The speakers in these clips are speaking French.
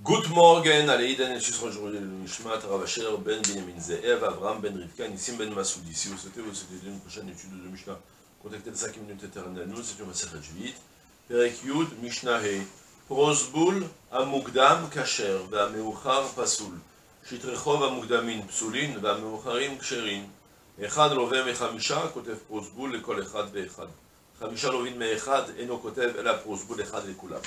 Good morning, Aleïden et Nishmat, Ravasher, Ben Benjamin Zeev, Avram, Ben Rivka, Nissim, Ben Masoudi. Si vous souhaitez une prochaine étude de Mishnah, contactez les 5 minutes éternelles. Nous, c'est une Masechet Shvit. Perek Yud, Mishnah He. Prosbul, Amugdam, Kasher, V'ameuchar, Pasul. Shitrechov, Amugdamin, Psulin, V'ameucharim, Ksherin. Echad loveh mechamisha, kotev prosbul, lekol echad ve'echad. Chamisha lovin me'echad, eno kotev, ela prosbul, echad lekulam.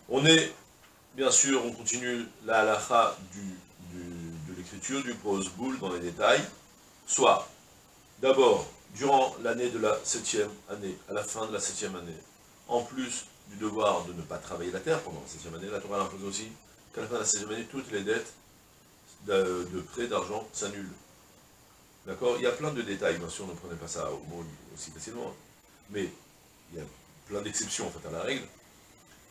On est, bien sûr, on continue la halakha de l'écriture du prosboul dans les détails. Soit, d'abord, durant l'année de la 7e année, à la fin de la 7e année, en plus du devoir de ne pas travailler la terre pendant la 7e année, la Torah l'impose aussi qu'à la fin de la 7e année, toutes les dettes de prêt d'argent s'annulent. D'accord? Il y a plein de détails, bien sûr, ne prenez pas ça au mot aussi facilement, mais il y a plein d'exceptions en fait à la règle.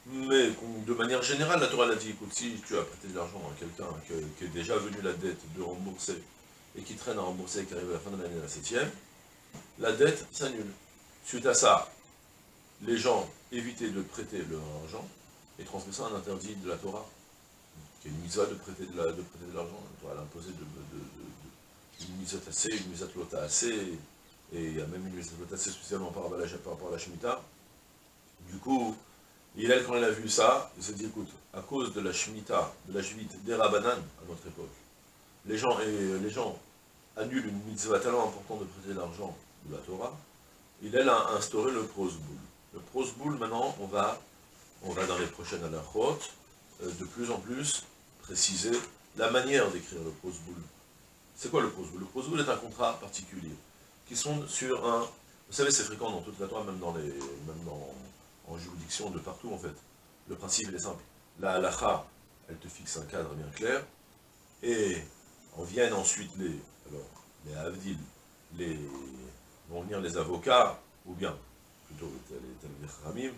Mais de manière générale, la Torah l'a dit, écoute, si tu as prêté de l'argent à quelqu'un qui est déjà venu la dette de rembourser, et qui traîne à rembourser et qui arrive à la fin de l'année, la 7e, la dette s'annule. Suite à ça, les gens évitaient de prêter leur argent, et transgressant un interdit de la Torah, qui est une mitzvah de prêter de l'argent. La Torah a imposé une mitzvah assez, une mitzvah lota assez, et il y a même une mitzvah lota assez spécialement par rapport à la Shemitah. Du coup, Hillel, quand il a vu ça, il s'est dit, écoute, à cause de la Shemitah, de la Shvit des Rabbanan, à notre époque, les gens annulent une mitzvah tellement importante de prêter de l'argent de la Torah, Hillel a instauré le prosboul. Le prosboul, maintenant, on va dans les prochaines halachot, de plus en plus préciser la manière d'écrire le prosboul. C'est quoi le prosboul? Le prosboul est un contrat particulier, qui sont sur un... Vous savez, c'est fréquent dans toute la Torah, en juridiction, de partout en fait. Le principe il est simple. La halakha, elle te fixe un cadre bien clair, et on viennent ensuite les avdil, vont venir les avocats, ou bien, plutôt les ramim,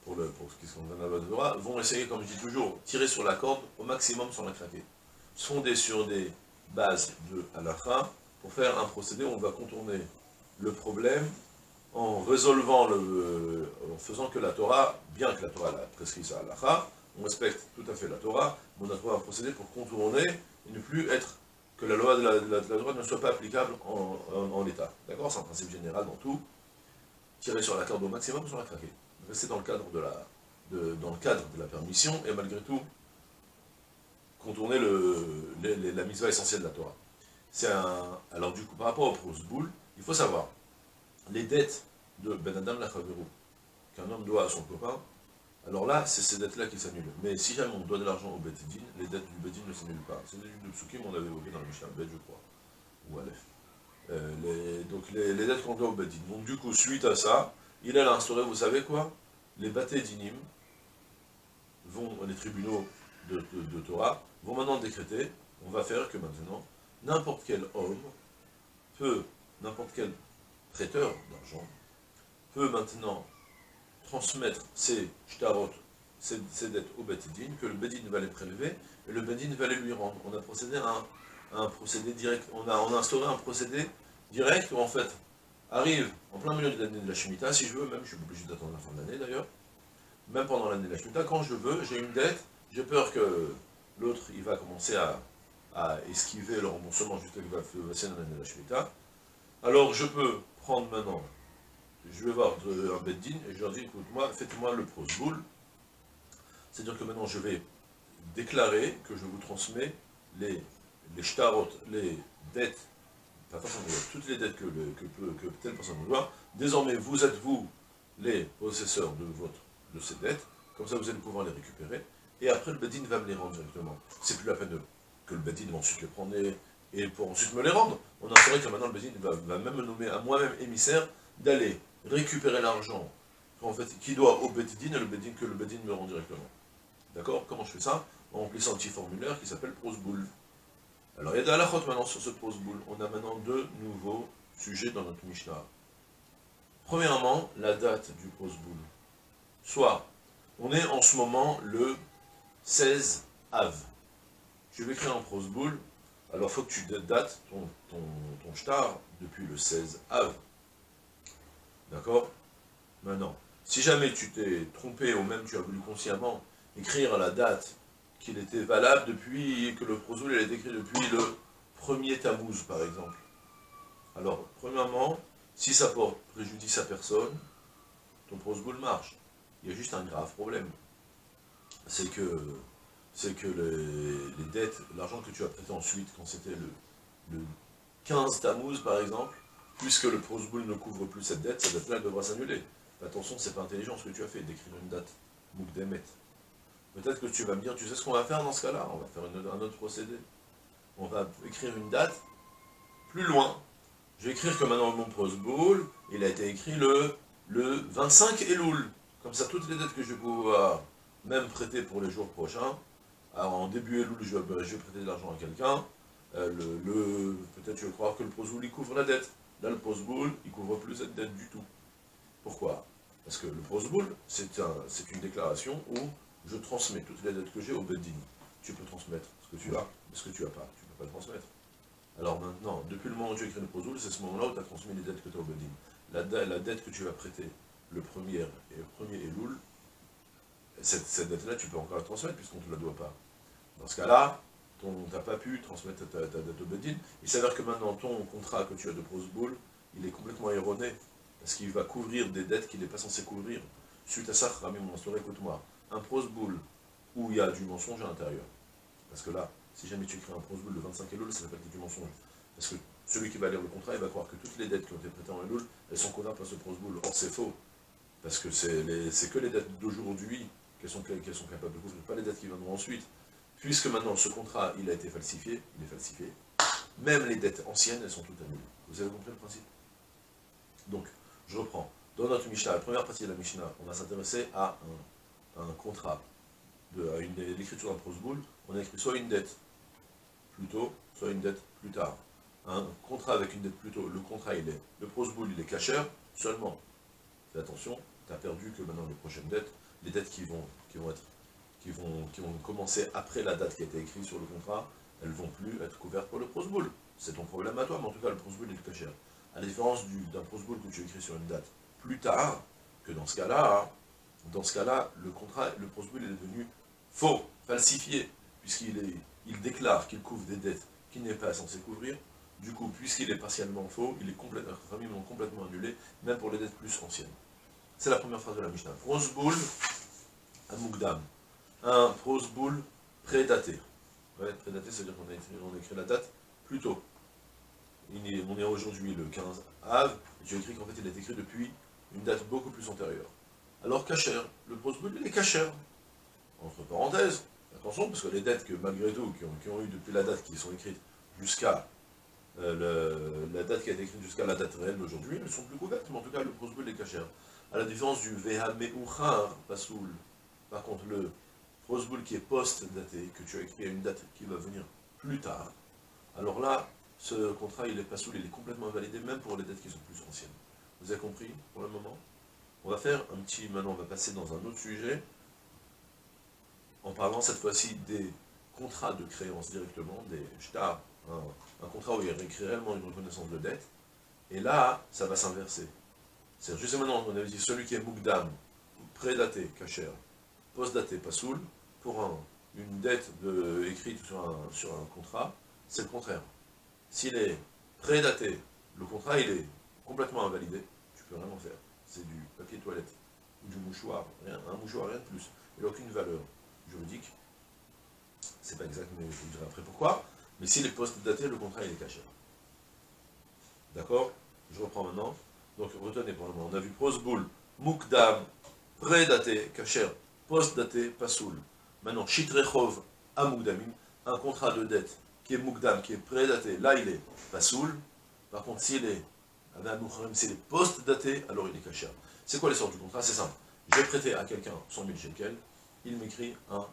pour ce qui sont dans la loi de Torah, vont essayer, comme je dis toujours, tirer sur la corde au maximum sans la craquer. Fonder sur des bases de halakha, pour faire un procédé où on va contourner le problème, en résolvant, en faisant que la Torah, bien que la Torah a prescrit sa halakha, on respecte tout à fait la Torah, mais on a trouvé un procédé pour contourner et ne plus être, que la loi de la Torah ne soit pas applicable en l'état. D'accord? C'est un principe général dans tout. Tirer sur la corde au maximum sans la craquer. Rester dans le cadre de la permission et malgré tout contourner la mitzvah essentielle de la Torah. Alors du coup, par rapport au prosboul, il faut savoir, les dettes de Ben Adam Lachaverou, qu'un homme doit à son copain, alors là, c'est ces dettes-là qui s'annulent. Mais si jamais on doit de l'argent au Bet Din, les dettes du Bet Din ne s'annulent pas. C'est des dettes de Psukim, on l'avait évoqué dans le Mishnah Bet, je crois, ou Aleph. Donc les dettes qu'on doit au Bet Din. Donc du coup, suite à ça, il a instauré, vous savez quoi? Les Baté Dinim, les tribunaux de Torah, vont maintenant décréter, on va faire que maintenant, n'importe quel homme n'importe quel prêteur d'argent, peut maintenant transmettre ses shtarot, ses dettes au Bedin, que le Bedin va les prélever, et le Bedin va les lui rendre. On a procédé à un procédé direct, on a instauré un procédé direct où en fait, arrive en plein milieu de l'année de la Shemitah, si je veux, même je suis obligé d'attendre la fin de l'année d'ailleurs, même pendant l'année de la Shemitah, quand je veux, j'ai une dette, j'ai peur que l'autre, il va commencer à esquiver le remboursement jusqu'à ce qu'il va passer l'année de la Shemitah. Alors je peux prendre maintenant, je vais voir un Beddin et je leur dis, écoute, faites-moi le prosboul. C'est-à-dire que maintenant je vais déclarer que je vous transmets les shtarot, les dettes, toutes les dettes que telle personne doit. Désormais, vous êtes vous les possesseurs de ces dettes, comme ça vous allez pouvoir les récupérer, et après le Beddin va me les rendre directement. C'est plus la peine que le Beddin va ensuite les prendre et pour ensuite me les rendre. On a instauré que maintenant le Beddin va même me nommer à moi-même émissaire d'aller récupérer l'argent en fait, qui doit au Beddin et que le Beddin me rend directement. D'accord? Comment je fais ça? En remplissant un petit formulaire qui s'appelle prosboul. Alors il y a des halachot maintenant sur ce prosboul. On a maintenant deux nouveaux sujets dans notre Mishnah. Premièrement, la date du prosboul. Soit, on est en ce moment le 16 Av. Je vais écrire un prosboul. Alors il faut que tu dates ton shtar depuis le 16 Av. D'accord? Maintenant, si jamais tu t'es trompé ou même tu as voulu consciemment écrire la date qu'il était valable depuis, que le prosboul est écrit depuis le premier Tammuz, par exemple. Alors, premièrement, si ça porte préjudice à personne, ton prosboul marche. Il y a juste un grave problème. C'est que les dettes, l'argent que tu as prêté ensuite, quand c'était le 15 Tammuz, par exemple, puisque le prosboul ne couvre plus cette dette-là devra s'annuler. Attention, c'est pas intelligent ce que tu as fait, d'écrire une date. Moukdemet. Peut-être que tu vas me dire, tu sais ce qu'on va faire dans ce cas-là? On va faire un autre procédé. On va écrire une date plus loin. Je vais écrire que maintenant mon prosboul, il a été écrit le 25 Elul. Comme ça, toutes les dettes que je vais pouvoir même prêter pour les jours prochains, alors en début Elul, je vais prêter de l'argent à quelqu'un, peut-être tu vas croire que le prosboul, il couvre la dette. Là, le prosboul, il couvre plus cette dette du tout. Pourquoi? Parce que le prosboul, c'est une déclaration où je transmets toutes les dettes que j'ai au Beddin. Tu peux transmettre ce que tu as, mais ce que tu n'as pas, tu ne peux pas le transmettre. Alors maintenant, depuis le moment où tu as écrit le prosboul, c'est ce moment-là où tu as transmis les dettes que tu as au Beddin. La dette que tu vas prêter le premier Elul, cette dette-là, tu peux encore la transmettre puisqu'on ne te la doit pas. Dans ce cas-là, tu n'as pas pu transmettre ta dette au Beddin. Il s'avère que maintenant, ton contrat que tu as de prosboul, il est complètement erroné. Parce qu'il va couvrir des dettes qu'il n'est pas censé couvrir. Suite à ça, Rami m'a instauré, écoute-moi, un prosboul où il y a du mensonge à l'intérieur. Parce que là, si jamais tu écris un prosboul de 25 Elul, ça s'appelle du mensonge. Parce que celui qui va lire le contrat, il va croire que toutes les dettes qui ont été prêtées en Elul, elles sont couvertes par ce prosboul. Or, c'est faux. Parce que c'est que les dettes d'aujourd'hui qu'elles sont capables de couvrir, pas les dettes qui viendront ensuite. Puisque maintenant, ce contrat, il a été falsifié, il est falsifié, même les dettes anciennes, elles sont toutes annulées. Vous avez compris le principe? Donc, je reprends. Dans notre Mishnah, la première partie de la Mishnah, on va s'intéresser à un contrat, à l'écriture d'un prosboul. On a écrit soit une dette plus tôt, soit une dette plus tard. Un contrat avec une dette plus tôt, le contrat le prosboul il est cachère seulement. Fais attention, tu as perdu que maintenant les prochaines dettes, les dettes qui vont commencer après la date qui a été écrite sur le contrat, elles ne vont plus être couvertes par le prosboul. C'est ton problème à toi, mais en tout cas le prosboul est cachère. À la différence d'un prosboul que tu écris sur une date plus tard, que dans ce cas-là, le prosboul est devenu faux, falsifié, puisqu'il déclare qu'il couvre des dettes qu'il n'est pas censé couvrir. Du coup, puisqu'il est partiellement faux, il est complètement annulé, même pour les dettes plus anciennes. C'est la première phrase de la Mishnah. Prosboul à Mukdam. Un prosboul prédaté. Ouais, prédaté, c'est-à-dire qu'on a écrit la date plus tôt. On est aujourd'hui le 15 Av, et tu as écrit qu'en fait il a été écrit depuis une date beaucoup plus antérieure. Alors cachère, le prosboul il est cachère. Entre parenthèses, attention, parce que les dettes que malgré tout, qui ont eu depuis la date qui sont écrites jusqu'à la date qui a été écrite jusqu'à la date réelle d'aujourd'hui, elles ne sont plus couvertes, mais en tout cas le prosboul est cachère. À la différence du Vehameuchar Pasoul, par contre le prosboul qui est post-daté, que tu as écrit à une date qui va venir plus tard, alors là, ce contrat, il est pas soul, il est complètement invalidé, même pour les dettes qui sont plus anciennes. Vous avez compris, pour le moment? On va faire un petit... Maintenant, on va passer dans un autre sujet, en parlant cette fois-ci des contrats de créance directement, des shtar, un contrat où il y a écrit réellement une reconnaissance de dette, et là, ça va s'inverser. C'est-à-dire, juste maintenant, on avait dit, celui qui est mukdam, prédaté, cachère, post-daté, pas soul, pour une dette écrite sur un contrat, c'est le contraire. S'il est prédaté, le contrat il est complètement invalidé, tu peux rien en faire. C'est du papier toilette, ou du mouchoir, rien, un mouchoir, rien de plus. Il n'a aucune valeur juridique. C'est pas exact, mais je vous dirai après pourquoi. Mais s'il est post-daté, le contrat il est caché. D'accord? Je reprends maintenant. Donc retenez pour le moment. On a vu prosboul, mukdam, prédaté, caché, post-daté, pasoul. Maintenant, shitrechov, amukdamim, un contrat de dette qui est mukdam, qui est prédaté, là il est pasoul. Par contre, s'il est post-daté, alors il est caché. C'est quoi les sortes du contrat? C'est simple. J'ai prêté à quelqu'un 100 000 shekels, il m'écrit un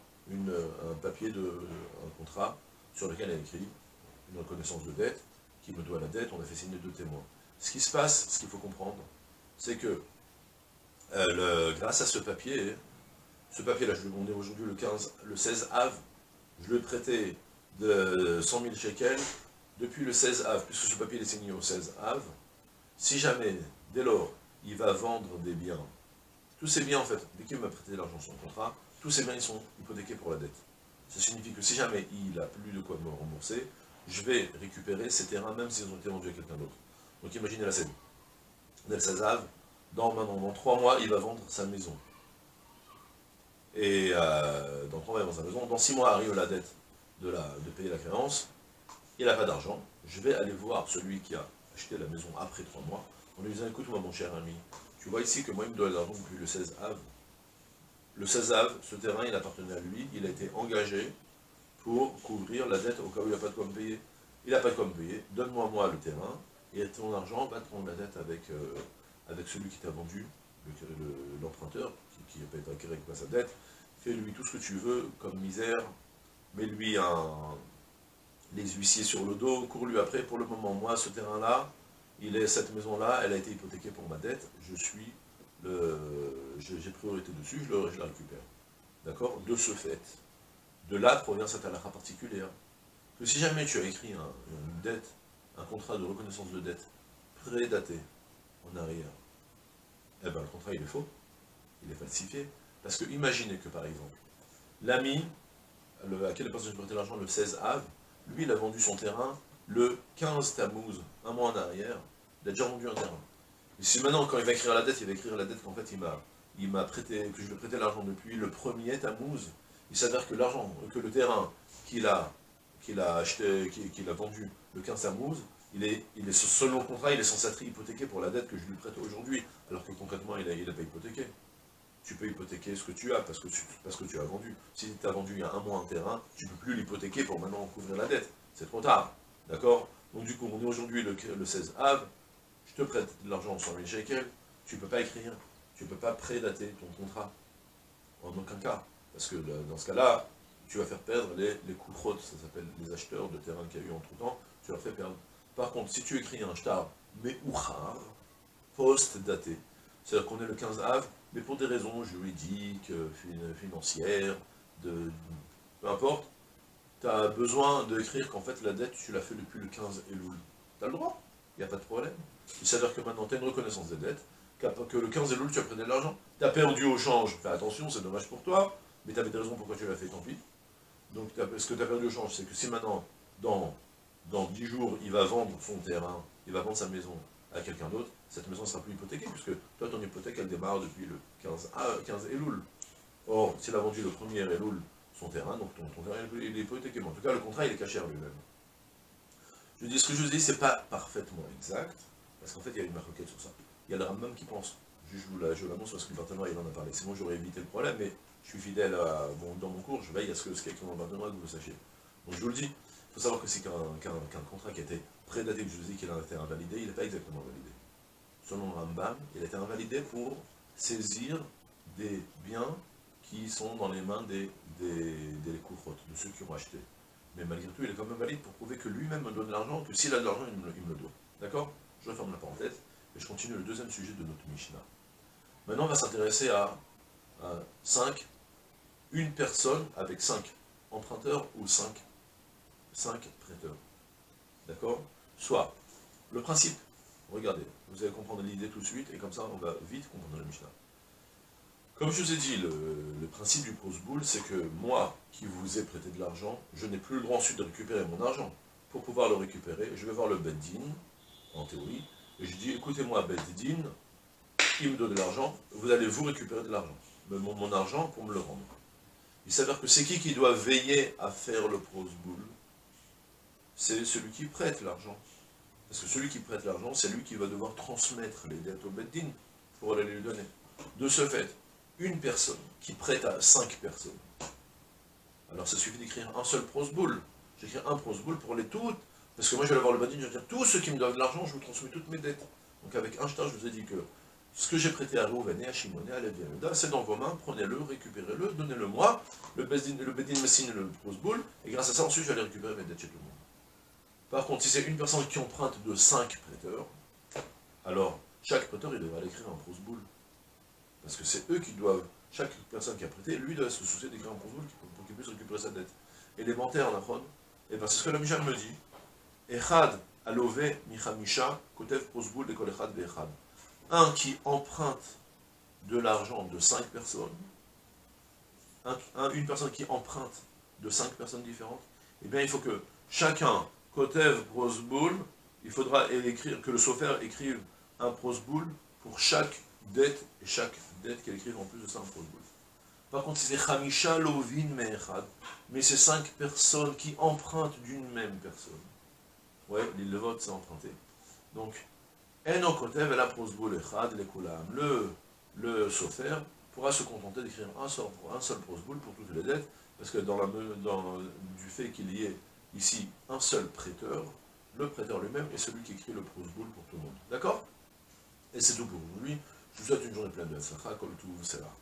papier un contrat sur lequel il a écrit une reconnaissance de dette, qui me doit la dette, on a fait signer 2 témoins. Ce qui se passe, ce qu'il faut comprendre, c'est que grâce à ce papier-là, je lui ai demandé aujourd'hui le 16 Av, je lui ai prêté de 100 000 shekels depuis le 16 Av, puisque ce papier est signé au 16 Av. Si jamais, dès lors, il va vendre des biens, tous ces biens en fait, dès qu'il m'a prêté l'argent sur le contrat, tous ces biens ils sont hypothéqués pour la dette. Ça signifie que si jamais il a plus de quoi me rembourser, je vais récupérer ces terrains, même s'ils ont été vendus à quelqu'un d'autre. Donc imaginez la scène. Nel Sazav, dans 3 mois, il va vendre sa maison. Et dans 3 mois, il va vendre sa maison. Dans 6 mois arrive la dette de payer la créance. Il n'a pas d'argent. Je vais aller voir celui qui a acheté la maison après 3 mois, en lui disant, écoute-moi mon cher ami, tu vois ici que moi il me doit de l'argent depuis le 16 av. Le 16 av, ce terrain, il appartenait à lui, il a été engagé pour couvrir la dette au cas où il n'a pas de quoi me payer. Il n'a pas de quoi me payer, donne-moi moi le terrain, et ton argent va te prendre la dette avec celui qui t'a vendu, l'emprunteur, qui n'a pas été acquéré avec sa dette. Fais-lui tout ce que tu veux comme misère, mets-lui les huissiers sur le dos, cours-lui après. Pour le moment, moi, ce terrain-là, cette maison-là, elle a été hypothéquée pour ma dette, j'ai priorité dessus, je la récupère. D'accord? De ce fait, de là provient cette halakha particulière, que si jamais tu as écrit une dette, un contrat de reconnaissance de dette prédaté en arrière, eh bien le contrat il est faux, il est falsifié. Parce que imaginez que par exemple, l'ami, à quelle personne je prêtais l'argent, le 16 av, lui il a vendu son terrain le 15 Tammuz, un mois en arrière, il a déjà vendu un terrain. Et si maintenant, quand il va écrire la dette, il va écrire la dette qu'en fait il m'a prêté, que je lui ai prêté l'argent depuis le 1er Tammuz, il s'avère que l'argent, que le terrain qu'il a acheté, qu'il a vendu le 15 Tammuz, selon le contrat, il est censé être hypothéqué pour la dette que je lui prête aujourd'hui, alors que concrètement, il n'a pas hypothéqué. Tu peux hypothéquer ce que tu as parce que tu as vendu. Si tu as vendu il y a un mois un terrain, tu ne peux plus l'hypothéquer pour maintenant couvrir la dette. C'est trop tard. D'accord? Donc du coup, on est aujourd'hui le 16 av, je te prête de l'argent en 100 000 shekels, tu ne peux pas écrire, tu ne peux pas prédater ton contrat. En aucun cas. Parce que dans ce cas-là, tu vas faire perdre les kouchot, ça s'appelle les acheteurs de terrain qu'il y a eu entre temps, tu leur fais perdre. Par contre, si tu écris un shtar me'uchar, post-daté, c'est-à-dire qu'on est le 15 av, mais pour des raisons juridiques, financières, peu importe, tu as besoin d'écrire qu'en fait la dette, tu l'as fait depuis le 15 Elul. Tu as le droit, il n'y a pas de problème. Il s'avère que maintenant tu as une reconnaissance des dettes, que le 15 Elul tu as prêté de l'argent, tu as perdu au change, fais attention, c'est dommage pour toi, mais tu avais des raisons pourquoi tu l'as fait, tant pis. Donc ce que tu as perdu au change, c'est que si maintenant, dans 10 jours, il va vendre son terrain, il va vendre sa maison à quelqu'un d'autre, cette maison ne sera plus hypothéquée, puisque toi, ton hypothèque, elle démarre depuis le 15 Elul. Or, s'il a vendu le 1er Elul son terrain, donc ton terrain, il est hypothéqué. Mais en tout cas, le contrat, il est caché à lui-même. Je dis, ce que je vous dis, c'est pas parfaitement exact, parce qu'en fait, il y a une marquette sur ça. Il y a le Rambam qui pense, je l'annonce parce que le partenaire, il en a parlé. Sinon, j'aurais évité le problème, mais je suis fidèle dans mon cours, je veille à ce qu'il y ait écrit dans le partenaire, que vous le sachiez. Donc, je vous le dis, il faut savoir que c'est qu'un contrat qui a été prédaté, que je vous dis qu'il a été invalidé, il n'est pas exactement invalidé. Selon le Rambam, il a été invalidé pour saisir des biens qui sont dans les mains des kouchot, de ceux qui ont acheté. Mais malgré tout, il est quand même valide pour prouver que lui-même me donne l'argent, que s'il a de l'argent, il me le doit. D'accord? Je referme la parenthèse, et je continue le deuxième sujet de notre Mishnah. Maintenant, on va s'intéresser à 5, une personne avec 5 emprunteurs ou 5 prêteurs. D'accord? Soit, le principe, regardez, vous allez comprendre l'idée tout de suite, et comme ça, on va vite comprendre la Mishnah. Comme je vous ai dit, le principe du prosboul, c'est que moi, qui vous ai prêté de l'argent, je n'ai plus le droit ensuite de récupérer mon argent. Pour pouvoir le récupérer, je vais voir le Beddin, en théorie, et je dis, écoutez-moi, Beddin, il me donne de l'argent, vous allez vous récupérer de l'argent, mon argent pour me le rendre. Il s'avère que c'est qui doit veiller à faire le prosboul? C'est celui qui prête l'argent. Parce que celui qui prête l'argent, c'est lui qui va devoir transmettre les dettes au Beddin pour aller lui donner. De ce fait, une personne qui prête à 5 personnes, alors ça suffit d'écrire un seul prosboul. J'écris un prosboul pour les toutes, parce que moi je vais aller voir le Beddin, je vais dire, tous ceux qui me donnent de l'argent, je vous transmets toutes mes dettes. Donc avec un shtar, je vous ai dit que ce que j'ai prêté à Rouven et à Shimon et à Lévi et à Yehuda, c'est dans vos mains, prenez-le, récupérez-le, donnez-le moi, le Beddin me signe le prosboul, et grâce à ça, ensuite, je vais aller récupérer mes dettes chez tout le monde. Par contre, si c'est une personne qui emprunte de 5 prêteurs, alors chaque prêteur, il devra aller écrire un prosboul. Parce que c'est eux qui doivent, chaque personne qui a prêté, lui doit se soucier d'écrire un prosboul pour qu'il puisse récupérer sa dette. Élémentaire, Nachon, et bien c'est ce que la Mishnah me dit. Echad alove michamisha kotev prosboul de kol echad ve'echad. Un qui emprunte de l'argent de 5 personnes, une personne qui emprunte de 5 personnes différentes, eh bien il faut que chacun, Kotev, Prosboul, il faudra écrire, que le sofer écrive un Prosboul pour chaque dette, et chaque dette qu'elle écrive en plus de ça un Prosboul. Par contre, c'est Chamisha Lovin Me'echad, mais c'est 5 personnes qui empruntent d'une même personne. Ouais, l'île de vote, c'est emprunté. Donc, Eno Kotev, elle a Prosboul Echad, Lekulam. Le sofer pourra se contenter d'écrire un seul Prosboul pour toutes les dettes, parce que du fait qu'il y ait ici un seul prêteur, le prêteur lui-même est celui qui écrit le Prosboul pour tout le monde. D'accord? Et c'est tout pour aujourd'hui. Je vous souhaite une journée pleine de Hatzlacha, Kol Tuv, Selah.